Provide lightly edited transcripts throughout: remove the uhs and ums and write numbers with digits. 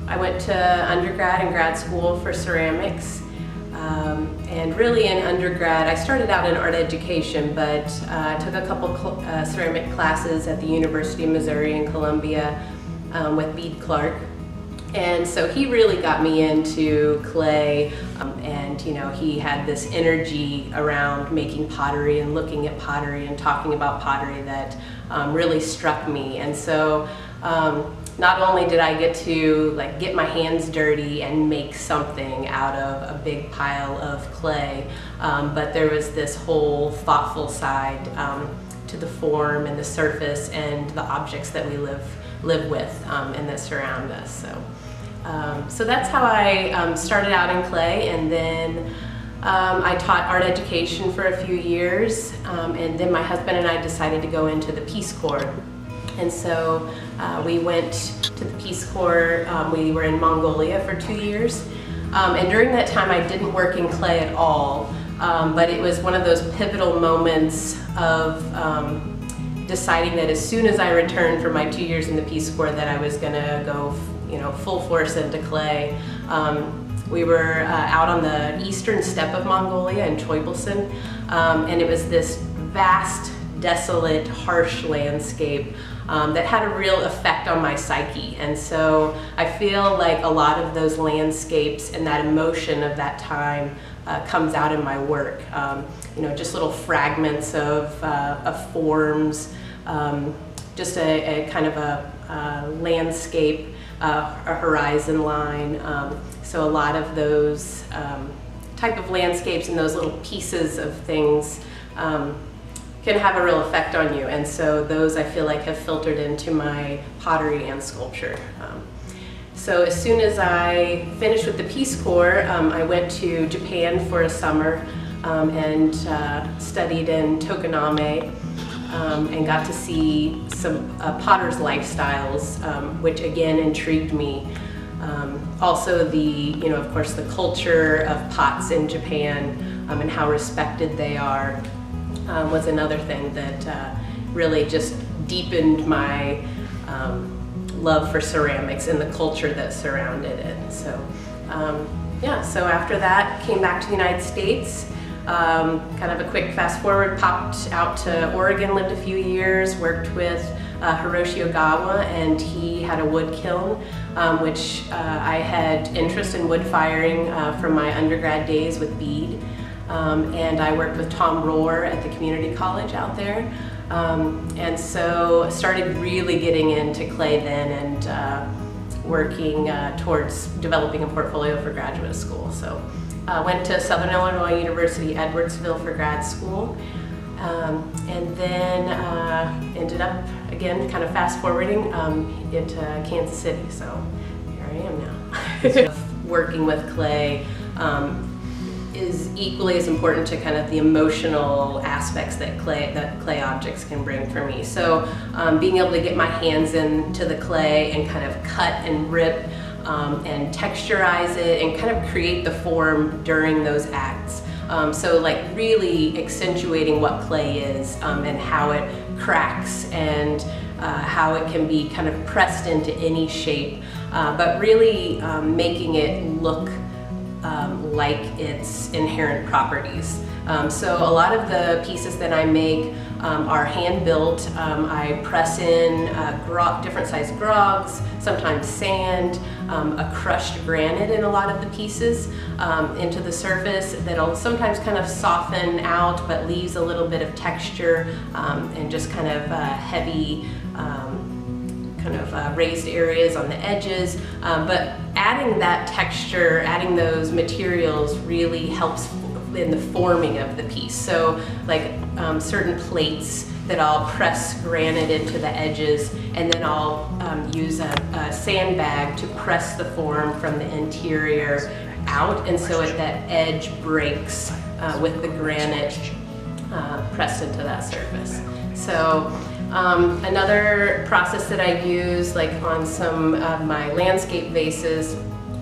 I went to undergrad and grad school for ceramics. And really in undergrad, I started out in art education, but I took a couple ceramic classes at the University of Missouri in Columbia with Bede Clark. And so he really got me into clay, and he had this energy around making pottery and looking at pottery and talking about pottery that really struck me. And so not only did I get to get my hands dirty and make something out of a big pile of clay, but there was this whole thoughtful side to the form and the surface and the objects that we live with and that surround us. So that's how I started out in clay, and then I taught art education for a few years, and then my husband and I decided to go into the Peace Corps. And so we went to the Peace Corps. We were in Mongolia for 2 years, and during that time I didn't work in clay at all, but it was one of those pivotal moments of deciding that as soon as I returned from my 2 years in the Peace Corps that I was going to go full force into clay. We were out on the eastern steppe of Mongolia in Choibalsan, and it was this vast, desolate, harsh landscape that had a real effect on my psyche. And so I feel like a lot of those landscapes and that emotion of that time comes out in my work. Just little fragments of forms, just a kind of a landscape, a horizon line. So a lot of those type of landscapes and those little pieces of things can have a real effect on you, and so those I feel like have filtered into my pottery and sculpture. So as soon as I finished with the Peace Corps, I went to Japan for a summer and studied in Tokoname, and got to see some potters' lifestyles, which again intrigued me. Also of course, the culture of pots in Japan and how respected they are was another thing that really just deepened my love for ceramics and the culture that surrounded it. So so after that, came back to the United States. Kind of a quick fast forward, popped out to Oregon, lived a few years, worked with Hiroshi Ogawa, and he had a wood kiln, which I had interest in wood firing from my undergrad days with Bede. And I worked with Tom Rohr at the community college out there. And so started really getting into clay then, and working towards developing a portfolio for graduate school. So went to Southern Illinois University, Edwardsville for grad school, and then ended up, again, kind of fast forwarding, into Kansas City. So here I am now. Working with clay is equally as important to kind of the emotional aspects that clay objects can bring for me. So being able to get my hands into the clay and kind of cut and rip and texturize it and kind of create the form during those acts. So really accentuating what clay is and how it cracks and how it can be kind of pressed into any shape, but really making it look like its inherent properties. So a lot of the pieces that I make are hand built. I press in different size grogs, sometimes sand, a crushed granite in a lot of the pieces into the surface that'll sometimes kind of soften out but leaves a little bit of texture and just kind of heavy raised areas on the edges, but adding that texture, adding those materials really helps in the forming of the piece. So certain plates that I'll press granite into the edges, and then I'll use a sandbag to press the form from the interior out, and so that edge breaks with the granite pressed into that surface. So another process that I use, on some of my landscape vases,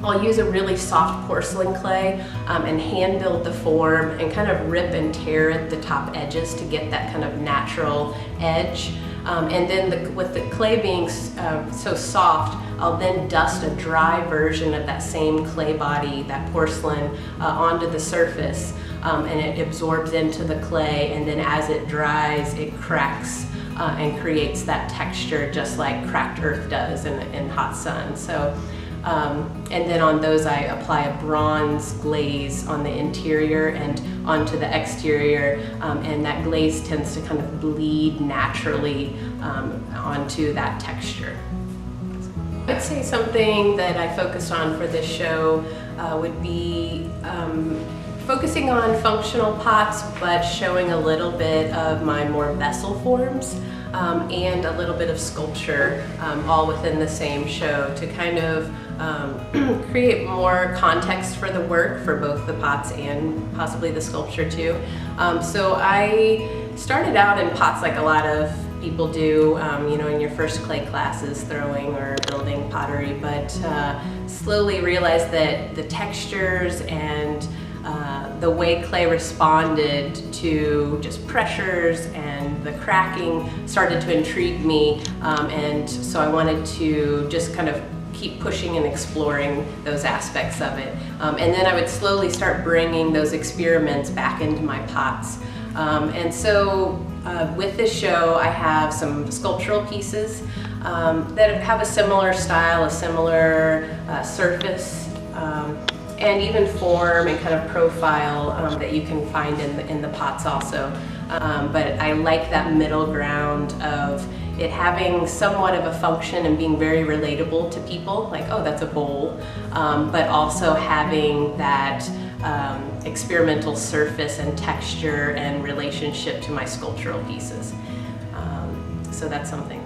I'll use a really soft porcelain clay and hand build the form and kind of rip and tear at the top edges to get that kind of natural edge. And then with the clay being so soft, I'll then dust a dry version of that same clay body, that porcelain, onto the surface, and it absorbs into the clay, and then as it dries, it cracks and creates that texture just like cracked earth does in hot sun. So, and then on those I apply a bronze glaze on the interior and onto the exterior, and that glaze tends to kind of bleed naturally onto that texture. I'd say something that I focused on for this show would be focusing on functional pots, but showing a little bit of my more vessel forms and a little bit of sculpture, all within the same show, to kind of create more context for the work for both the pots and possibly the sculpture too. So I started out in pots like a lot of people do, you know, in your first clay classes, throwing or building pottery, but slowly realized that the textures and the way clay responded to just pressures and the cracking started to intrigue me, and so I wanted to just kind of keep pushing and exploring those aspects of it. And then I would slowly start bringing those experiments back into my pots. And so with this show, I have some sculptural pieces that have a similar style, a similar surface, and even form and kind of profile that you can find in the pots also. But I like that middle ground of it having somewhat of a function and being very relatable to people, like, oh, that's a bowl, but also having that experimental surface and texture and relationship to my sculptural pieces. So that's something